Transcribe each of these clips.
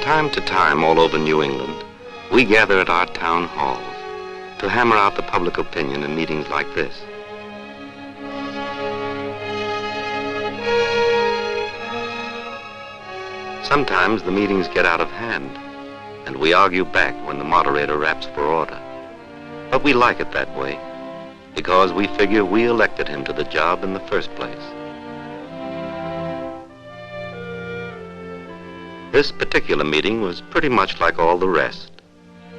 time to time, all over New England, we gather at our town halls to hammer out the public opinion in meetings like this. Sometimes the meetings get out of hand, and we argue back when the moderator raps for order. But we like it that way, because we figure we elected him to the job in the first place. This particular meeting was pretty much like all the rest,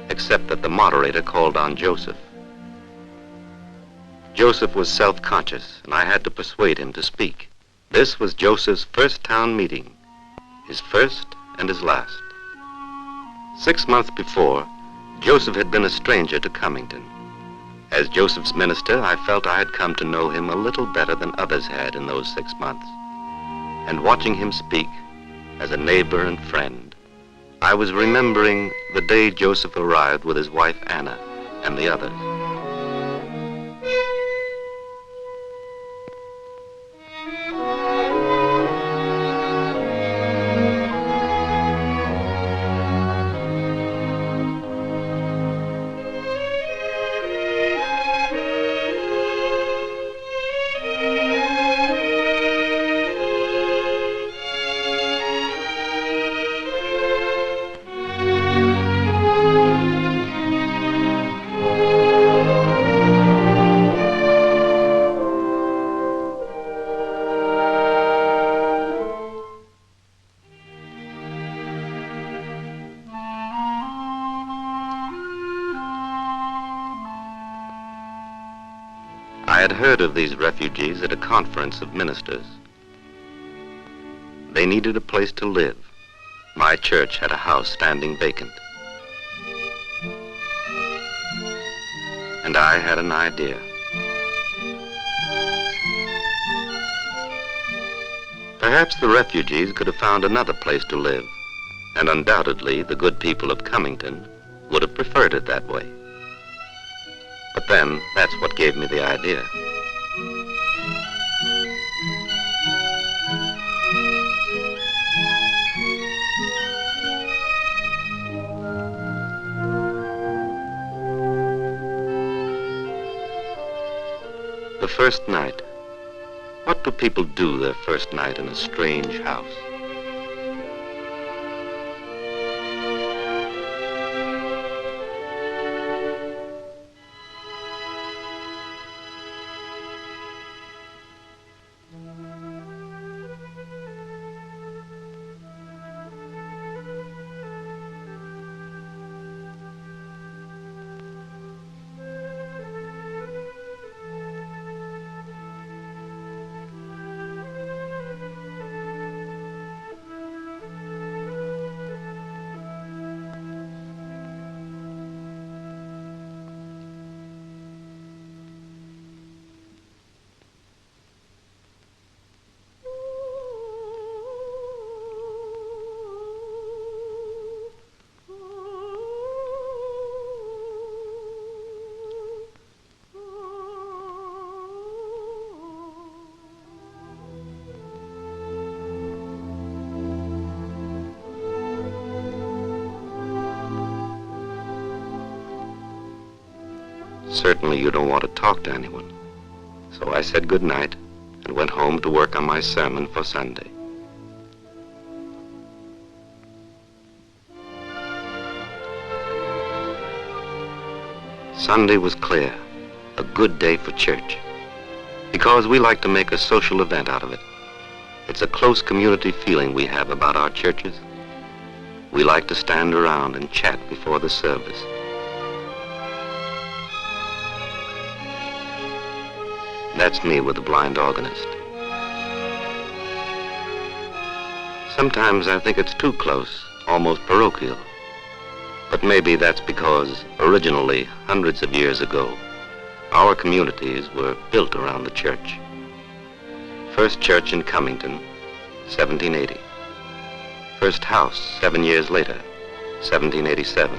except that the moderator called on Joseph. Joseph was self-conscious, and I had to persuade him to speak. This was Joseph's first town meeting, his first and his last. 6 months before, Joseph had been a stranger to Cummington. As Joseph's minister, I felt I had come to know him a little better than others had in those 6 months. And watching him speak, as a neighbor and friend, I was remembering the day Joseph arrived with his wife Anna and the others. I had heard of these refugees at a conference of ministers. They needed a place to live. My church had a house standing vacant. And I had an idea. Perhaps the refugees could have found another place to live, and undoubtedly the good people of Cummington would have preferred it that way. But then, that's what gave me the idea. The first night. What do people do their first night in a strange house? Certainly you don't want to talk to anyone. So I said good night and went home to work on my sermon for Sunday. Sunday was clear, a good day for church, because we like to make a social event out of it. It's a close community feeling we have about our churches. We like to stand around and chat before the service. That's me with the blind organist. Sometimes I think it's too close, almost parochial. But maybe that's because originally, hundreds of years ago, our communities were built around the church. First church in Comington, 1780. First house 7 years later, 1787.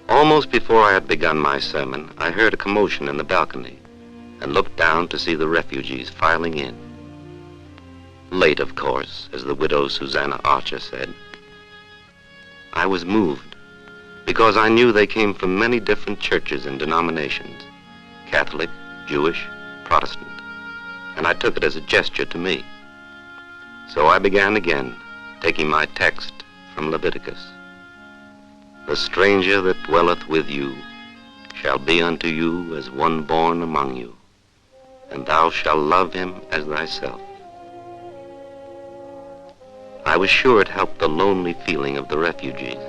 Almost before I had begun my sermon, I heard a commotion in the balcony and looked down to see the refugees filing in. Late, of course, as the widow Susanna Archer said. I was moved because I knew they came from many different churches and denominations, Catholic, Jewish, Protestant, and I took it as a gesture to me. So I began again, taking my text from Leviticus. The stranger that dwelleth with you shall be unto you as one born among you, and thou shalt love him as thyself. I was sure it helped the lonely feeling of the refugees.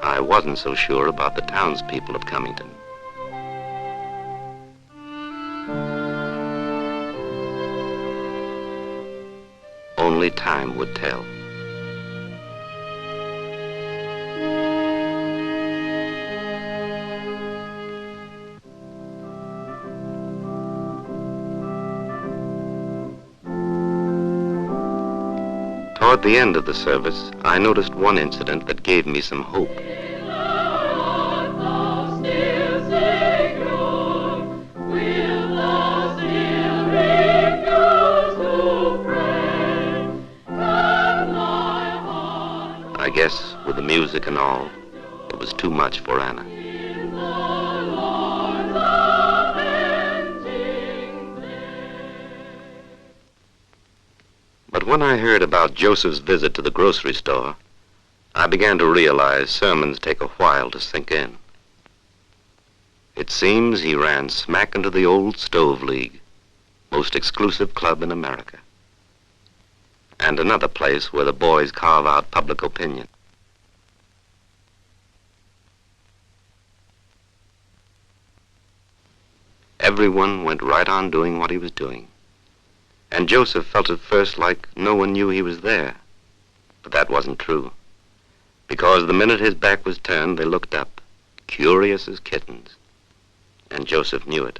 I wasn't so sure about the townspeople of Cummington. Only time would tell. Toward the end of the service, I noticed one incident that gave me some hope. I guess, with the music and all, it was too much for Anna. But when I heard about Joseph's visit to the grocery store, I began to realize sermons take a while to sink in. It seems he ran smack into the old Stove League, most exclusive club in America, and another place where the boys carve out public opinion. Everyone went right on doing what he was doing. And Joseph felt at first like no one knew he was there. But that wasn't true. Because the minute his back was turned, they looked up, curious as kittens. And Joseph knew it.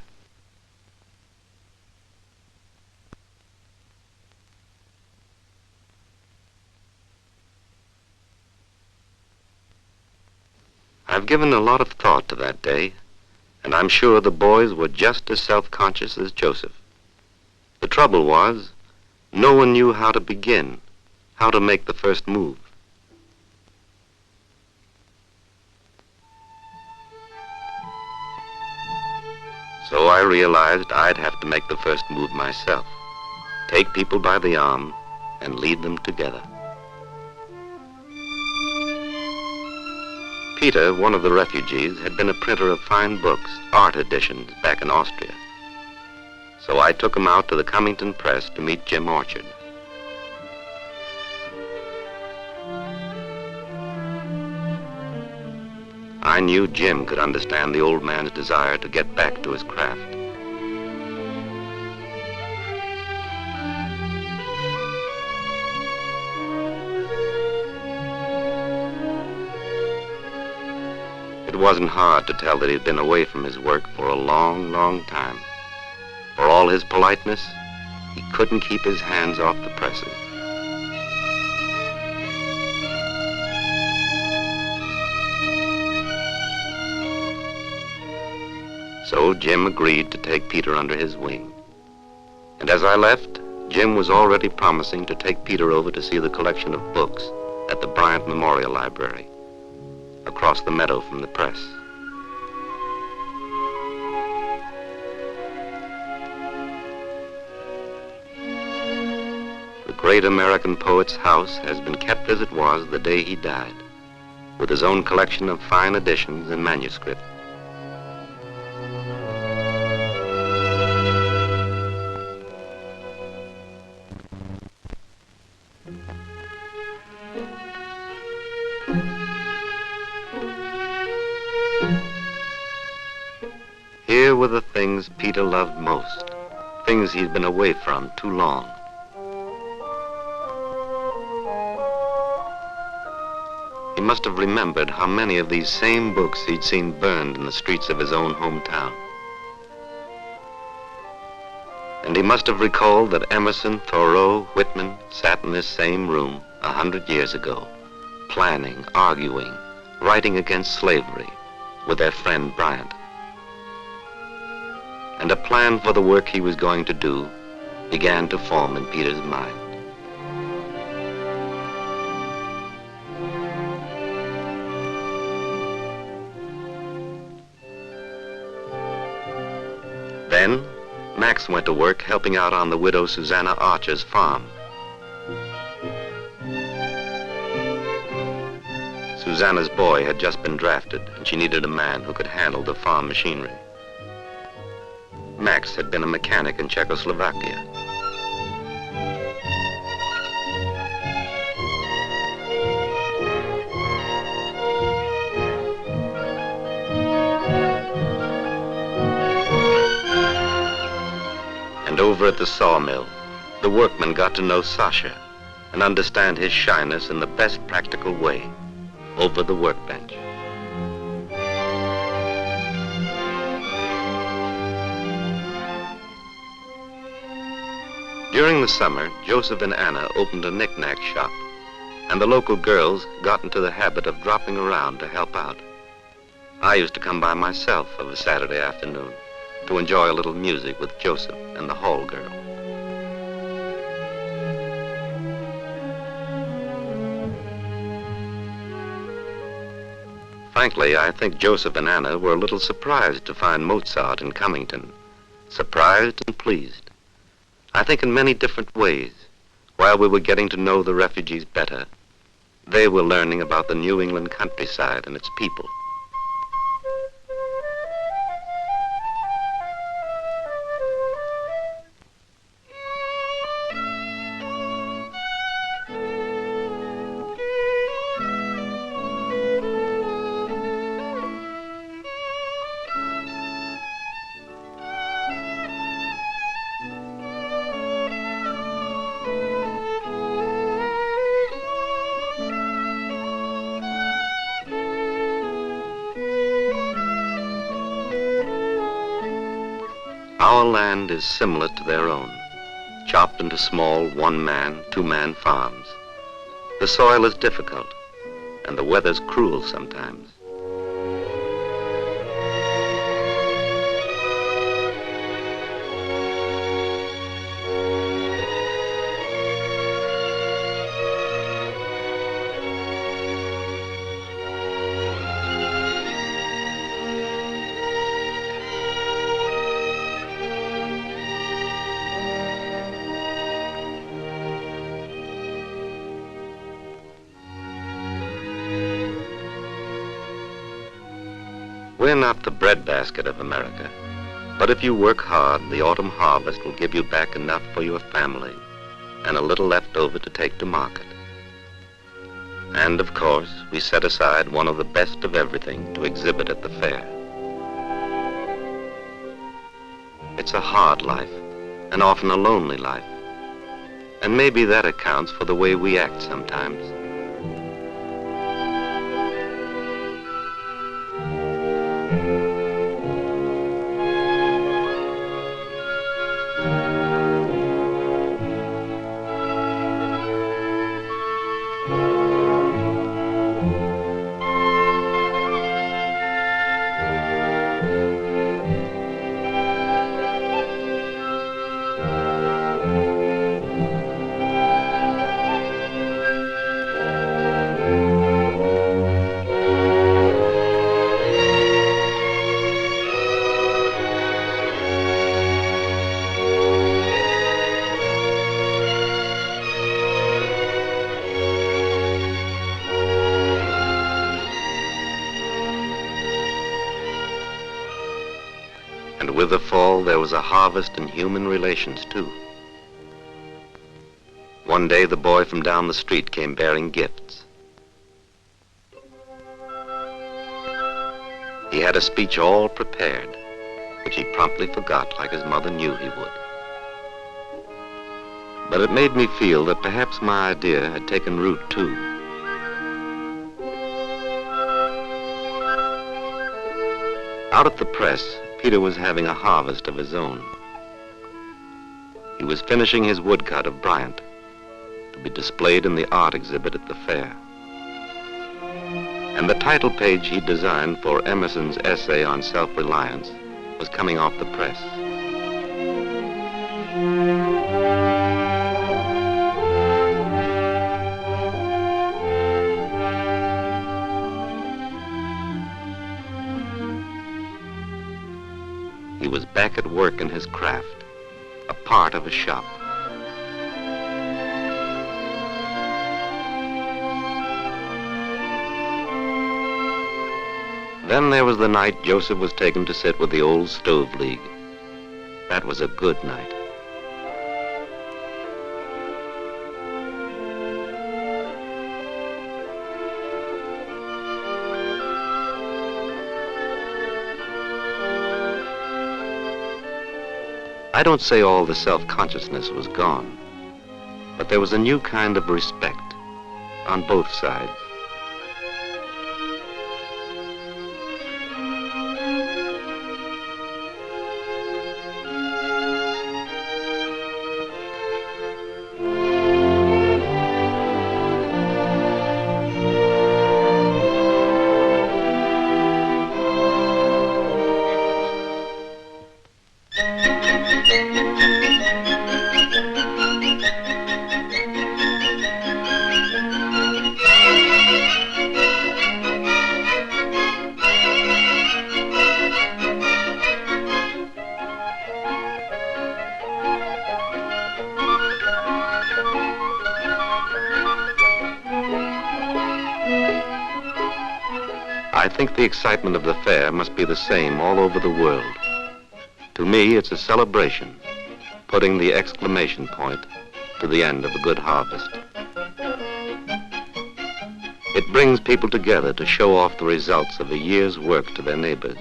I've given a lot of thought to that day, and I'm sure the boys were just as self-conscious as Joseph. The trouble was, no one knew how to begin, how to make the first move. So I realized I'd have to make the first move myself, take people by the arm and lead them together. Peter, one of the refugees, had been a printer of fine books, art editions, back in Austria. So I took him out to the Comington Press to meet Jim Orchard. I knew Jim could understand the old man's desire to get back to his craft. It wasn't hard to tell that he'd been away from his work for a long, long time. For all his politeness, he couldn't keep his hands off the presses. So Jim agreed to take Peter under his wing. And as I left, Jim was already promising to take Peter over to see the collection of books at the Bryant Memorial Library, across the meadow from the press. The great American poet's house has been kept as it was the day he died, with his own collection of fine editions and manuscript. Here were the things Peter loved most, things he'd been away from too long. He must have remembered how many of these same books he'd seen burned in the streets of his own hometown. And he must have recalled that Emerson, Thoreau, Whitman sat in this same room 100 years ago, planning, arguing, writing against slavery with their friend Bryant. and a plan for the work he was going to do began to form in Peter's mind. Then, Max went to work helping out on the widow Susanna Archer's farm. Susanna's boy had just been drafted, and she needed a man who could handle the farm machinery. Max had been a mechanic in Czechoslovakia. And over at the sawmill, the workmen got to know Sasha and understand his shyness in the best practical way, over the workbench. During the summer, Joseph and Anna opened a knick-knack shop, and the local girls got into the habit of dropping around to help out. I used to come by myself of a Saturday afternoon to enjoy a little music with Joseph and the hall girl. Frankly, I think Joseph and Anna were a little surprised to find Mozart in Comington. Surprised and pleased. I think in many different ways. While we were getting to know the refugees better, they were learning about the New England countryside and its people. Our land is similar to their own, chopped into small one-man, two-man farms. The soil is difficult, and the weather's cruel sometimes. We're not the breadbasket of America, but if you work hard, the autumn harvest will give you back enough for your family and a little left over to take to market. And of course, we set aside one of the best of everything to exhibit at the fair. It's a hard life, and often a lonely life, and maybe that accounts for the way we act sometimes. And with the fall, there was a harvest in human relations, too. One day, the boy from down the street came bearing gifts. He had a speech all prepared, which he promptly forgot like his mother knew he would. But it made me feel that perhaps my idea had taken root, too. Out at the press, Peter was having a harvest of his own. He was finishing his woodcut of Bryant to be displayed in the art exhibit at the fair. And the title page he designed for Emerson's essay on self-reliance was coming off the press. He was back at work in his craft, a part of a shop. Then there was the night Joseph was taken to sit with the old Stove League. That was a good night. I don't say all the self-consciousness was gone, but there was a new kind of respect on both sides. I think the excitement of the fair must be the same all over the world. To me, it's a celebration, putting the exclamation point to the end of a good harvest. It brings people together to show off the results of a year's work to their neighbors,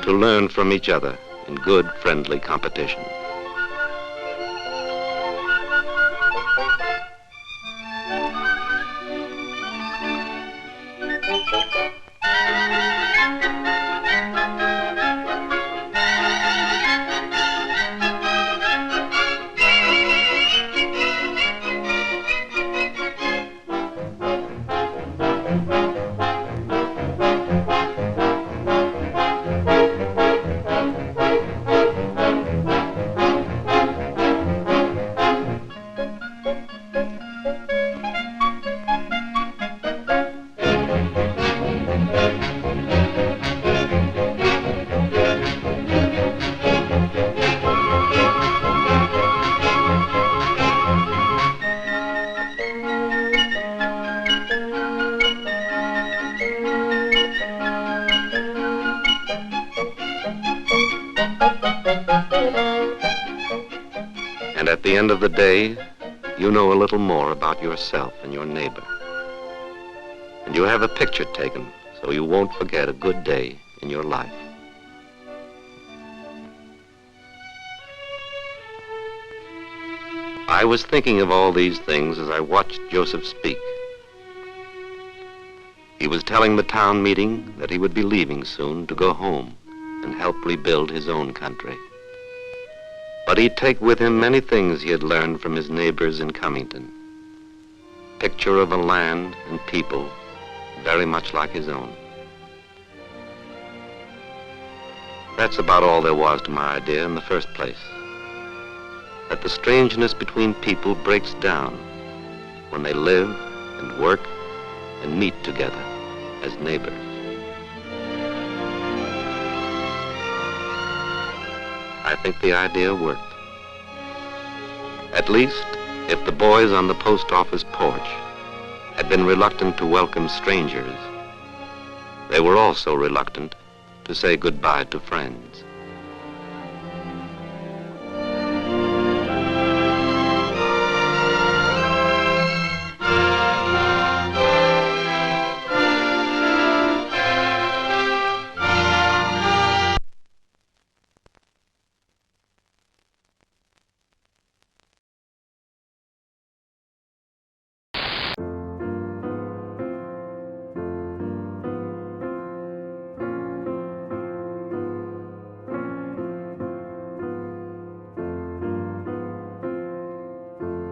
to learn from each other in good, friendly competition. And at the end of the day, you know a little more about yourself and your neighbor. And you have a picture taken so you won't forget a good day in your life. I was thinking of all these things as I watched Joseph speak. He was telling the town meeting that he would be leaving soon to go home and help rebuild his own country. But he'd take with him many things he had learned from his neighbors in Cummington. Picture of a land and people very much like his own. That's about all there was to my idea in the first place. That the strangeness between people breaks down when they live and work and meet together as neighbors. I think the idea worked. At least, if the boys on the post office porch had been reluctant to welcome strangers, they were also reluctant to say goodbye to friends.